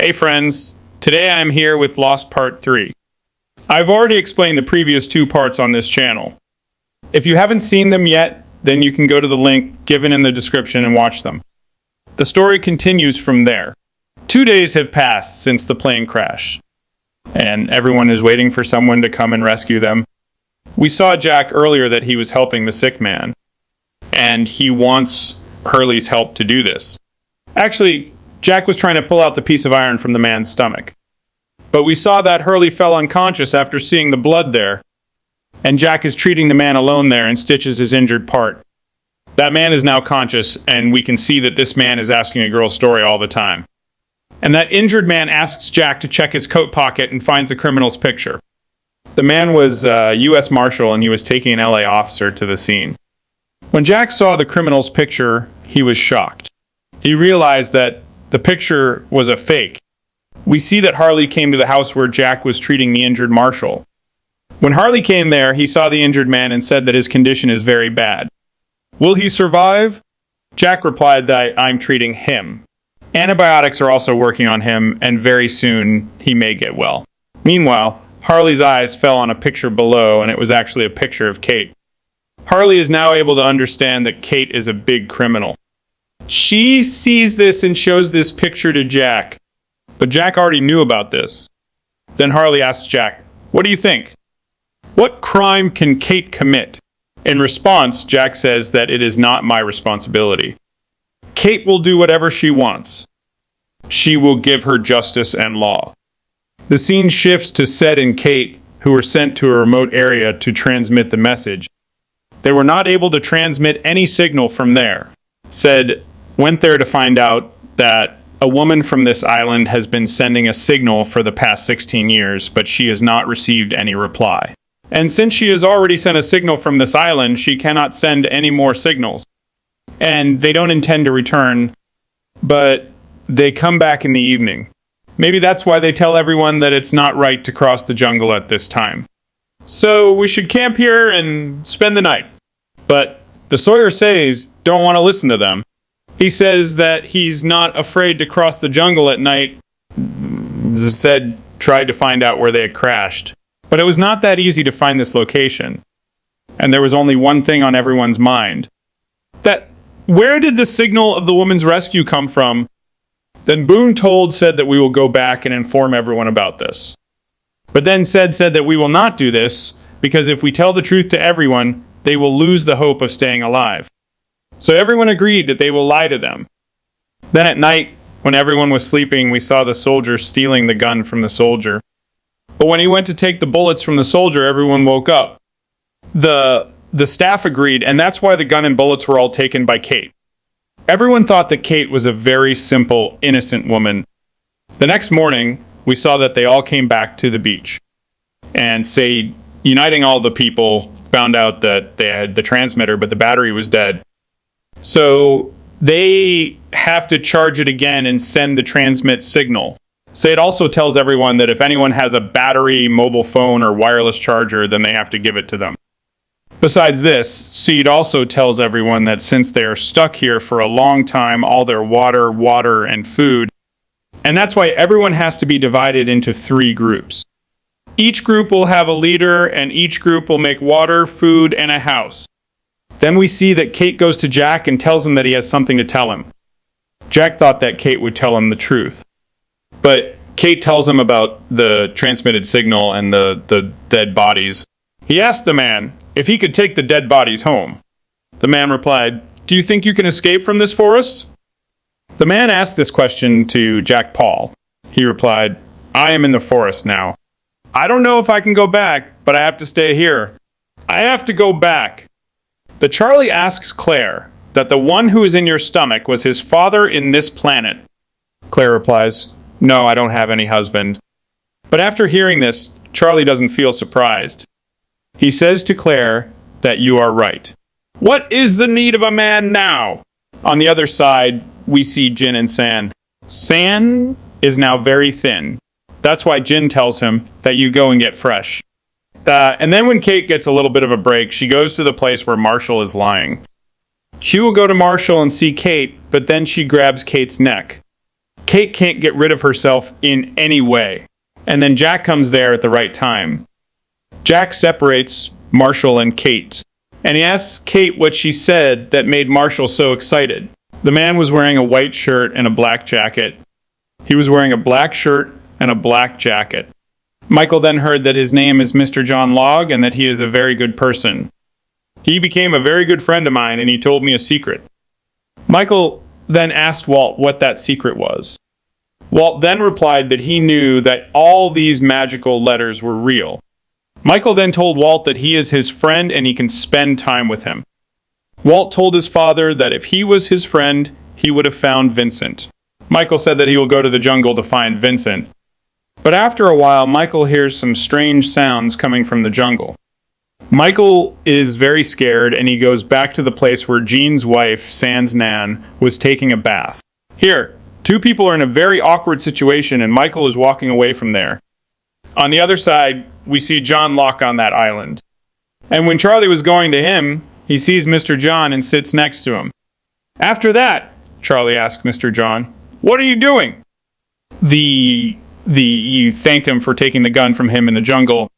Hey friends, today I'm here with Lost Part 3. I've already explained the previous two parts on this channel. If you haven't seen them yet, then you can go to the link given in the description and watch them. The story continues from there. 2 days have passed since the plane crashed, and everyone is waiting for someone to come and rescue them. We saw Jack earlier that he was helping the sick man, and he wants Hurley's help to do this. Actually, Jack was trying to pull out the piece of iron from the man's stomach. But we saw that Hurley fell unconscious after seeing the blood there, and Jack is treating the man alone there and stitches his injured part. That man is now conscious, and we can see that this man is asking a girl's story all the time. And that injured man asks Jack to check his coat pocket and finds the criminal's picture. The man was a U.S. Marshal, and he was taking an L.A. officer to the scene. When Jack saw the criminal's picture, he was shocked. He realized that the picture was a fake. We see that Harley came to the house where Jack was treating the injured marshal. When Harley came there, he saw the injured man and said that his condition is very bad. Will he survive? Jack replied that I'm treating him. Antibiotics are also working on him, and very soon he may get well. Meanwhile, Harley's eyes fell on a picture below, and it was actually a picture of Kate. Harley is now able to understand that Kate is a big criminal. She sees this and shows this picture to Jack, but Jack already knew about this. Then Harley asks Jack, "What do you think? What crime can Kate commit?" In response, Jack says that it is not my responsibility. Kate will do whatever she wants. She will give her justice and law. The scene shifts to Sed and Kate, who were sent to a remote area to transmit the message. They were not able to transmit any signal from there. Sed went there to find out that a woman from this island has been sending a signal for the past 16 years, but she has not received any reply. And since she has already sent a signal from this island, she cannot send any more signals. And they don't intend to return, but they come back in the evening. Maybe that's why they tell everyone that it's not right to cross the jungle at this time. So we should camp here and spend the night. But the Sawyer says don't want to listen to them. He says that he's not afraid to cross the jungle at night. Sed tried to find out where they had crashed. But it was not that easy to find this location. And there was only one thing on everyone's mind. That where did the signal of the woman's rescue come from? Then Boone told Sed that we will go back and inform everyone about this. But then Sed said that we will not do this, because if we tell the truth to everyone, they will lose the hope of staying alive. So everyone agreed that they will lie to them. Then at night, when everyone was sleeping, we saw the soldier stealing the gun from the soldier. But when he went to take the bullets from the soldier, everyone woke up. The staff agreed, and that's why the gun and bullets were all taken by Kate. Everyone thought that Kate was a very simple, innocent woman. The next morning, we saw that they all came back to the beach. And uniting all the people, found out that they had the transmitter, but the battery was dead. So they have to charge it again and send the transmit signal. It also tells everyone that if anyone has a battery, mobile phone, or wireless charger, then they have to give it to them. Besides this, Seed also tells everyone that since they are stuck here for a long time, all their water, and food, and that's why everyone has to be divided into 3 groups. Each group will have a leader, and each group will make water, food, and a house. Then we see that Kate goes to Jack and tells him that he has something to tell him. Jack thought that Kate would tell him the truth. But Kate tells him about the transmitted signal and the dead bodies. He asked the man if he could take the dead bodies home. The man replied, "Do you think you can escape from this forest?" The man asked this question to Jack Paul. He replied, "I am in the forest now. I don't know if I can go back, but I have to stay here. I have to go back." But Charlie asks Claire that the one who is in your stomach was his father in this planet. Claire replies, "No, I don't have any husband." But after hearing this, Charlie doesn't feel surprised. He says to Claire that you are right. What is the need of a man now? On the other side, we see Jin and San. San is now very thin. That's why Jin tells him that you go and get fresh. And then when Kate gets a little bit of a break, she goes to the place where Marshall is lying. She will go to Marshall and see Kate, but then she grabs Kate's neck. Kate can't get rid of herself in any way. And then Jack comes there at the right time. Jack separates Marshall and Kate, and he asks Kate what she said that made Marshall so excited. The man was wearing a white shirt and a black jacket. He was wearing a black shirt and a black jacket. Michael then heard that his name is Mr. John Log and that he is a very good person. He became a very good friend of mine and he told me a secret. Michael then asked Walt what that secret was. Walt then replied that he knew that all these magical letters were real. Michael then told Walt that he is his friend and he can spend time with him. Walt told his father that if he was his friend, he would have found Vincent. Michael said that he will go to the jungle to find Vincent. But after a while, Michael hears some strange sounds coming from the jungle. Michael is very scared and he goes back to the place where Jean's wife, Sans Nan, was taking a bath. Here, two people are in a very awkward situation and Michael is walking away from there. On the other side, we see John Locke on that island. And when Charlie was going to him, he sees Mr. John and sits next to him. After that, Charlie asked Mr. John, "What are you doing?" He thanked him for taking the gun from him in the jungle.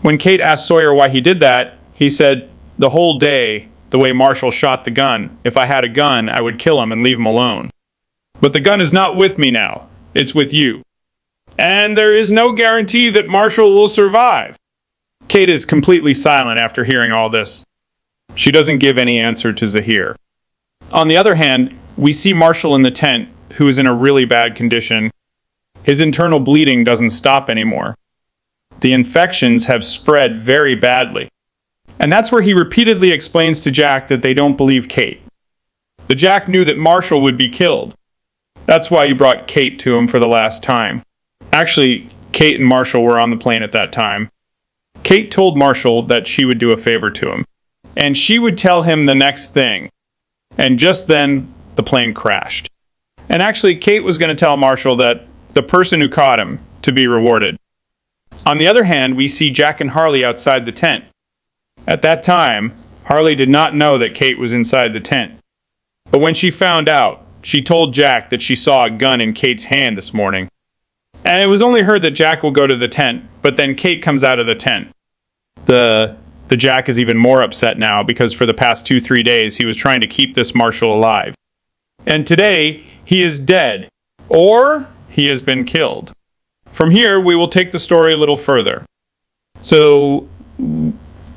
When Kate asked Sawyer why he did that, he said, "The whole day, the way Marshall shot the gun, if I had a gun, I would kill him and leave him alone. But the gun is not with me now. It's with you. And there is no guarantee that Marshall will survive." Kate is completely silent after hearing all this. She doesn't give any answer to Zahir. On the other hand, we see Marshall in the tent, who is in a really bad condition. His internal bleeding doesn't stop anymore. The infections have spread very badly. And that's where he repeatedly explains to Jack that they don't believe Kate. The Jack knew that Marshall would be killed. That's why he brought Kate to him for the last time. Actually, Kate and Marshall were on the plane at that time. Kate told Marshall that she would do a favor to him, and she would tell him the next thing. And just then, the plane crashed. And actually, Kate was going to tell Marshall that the person who caught him to be rewarded. On the other hand, we see Jack and Harley outside the tent. At that time, Harley did not know that Kate was inside the tent. But when she found out, she told Jack that she saw a gun in Kate's hand this morning. And it was only heard that Jack will go to the tent, but then Kate comes out of the tent. The Jack is even more upset now because for the past 2-3 days he was trying to keep this Marshall alive. And today he is dead, or he has been killed. From here we will take the story a little further, so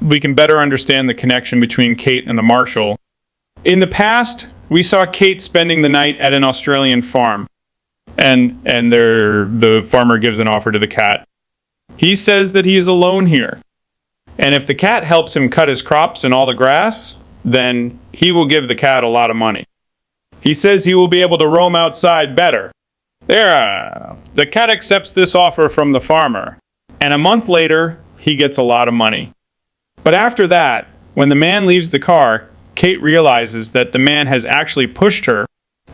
we can better understand the connection between Kate and the Marshall. In the past, we saw Kate spending the night at an Australian farm, and the farmer gives an offer to the cat. He says that he is alone here, and if the cat helps him cut his crops and all the grass, then he will give the cat a lot of money. He says he will be able to roam outside better. The cat accepts this offer from the farmer, and a month later, he gets a lot of money. But after that, when the man leaves the car, Kate realizes that the man has actually pushed her.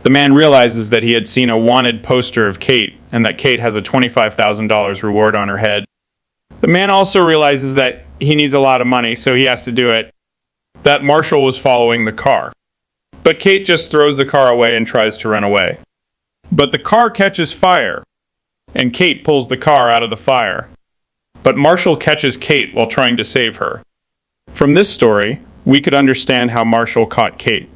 The man realizes that he had seen a wanted poster of Kate, and that Kate has a $25,000 reward on her head. The man also realizes that he needs a lot of money, so he has to do it. That Marshall was following the car. But Kate just throws the car away and tries to run away. But the car catches fire, and Kate pulls the car out of the fire. But Marshall catches Kate while trying to save her. From this story, we could understand how Marshall caught Kate.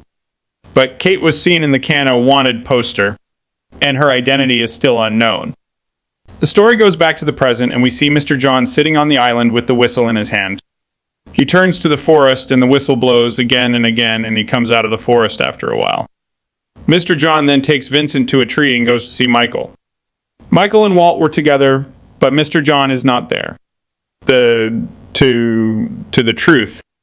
But Kate was seen in the Cana wanted poster, and her identity is still unknown. The story goes back to the present, and we see Mr. John sitting on the island with the whistle in his hand. He turns to the forest, and the whistle blows again and again, and he comes out of the forest after a while. Mr. John then takes Vincent to a tree and goes to see Michael. Michael and Walt were together, but Mr. John is not there. To the truth,